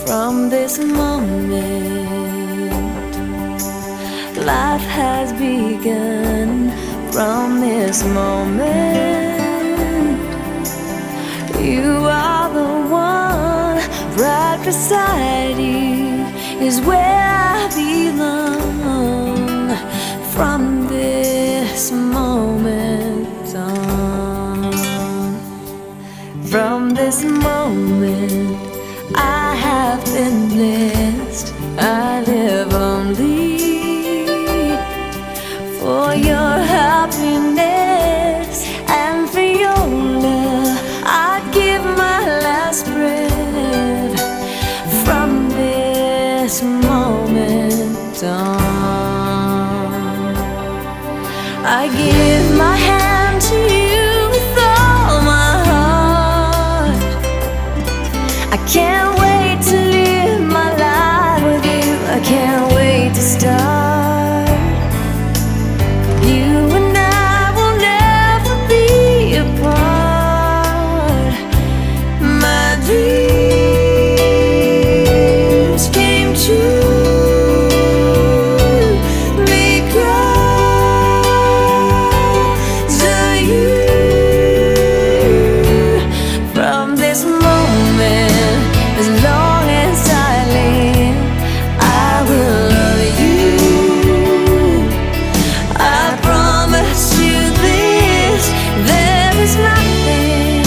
From this moment, life has begun. From this moment, you are the one. Right beside you is where I belong. From this moment on, from this moment, I have been blessed. I live only for your happiness and for your love. I'd give my last breath. From this moment on, I give my hand to you with all my heart. I can't wait to live my life with you. I can't wait to start. You and I will never be apart. My dreams came true because of you. From this moment, as long as I live, I will love you. I promise you this, there is nothing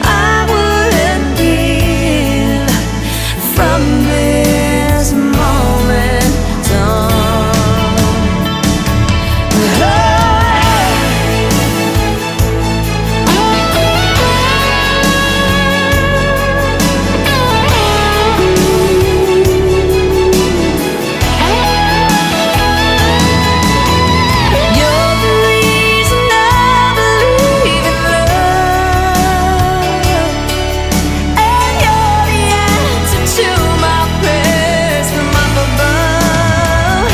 I wouldn't give. From this moment on. You're the reason I believe in love, and you're the answer to my prayers from up above.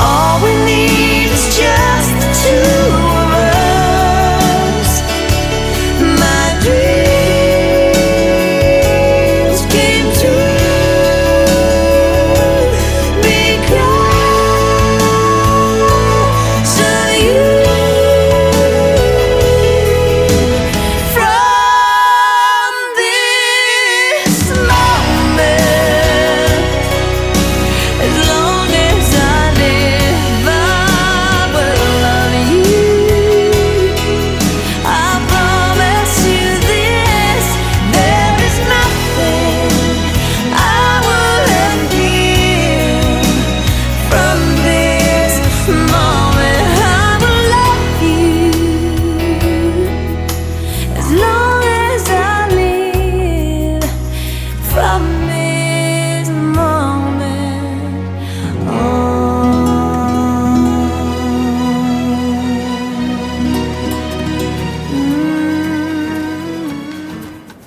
All we need is just the two of us. My dreams came true because of you. From this moment, as long as I live, I will love you. I promise you this, there is nothing I wouldn't give. From this moment, I will love you as long as I live. From this moment on.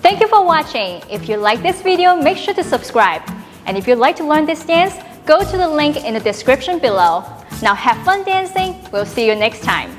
Thank you for watching. If you like this video, make sure to subscribe. And if you'd like to learn this dance, go to the link in the description below. Now have fun dancing. We'll see you next time.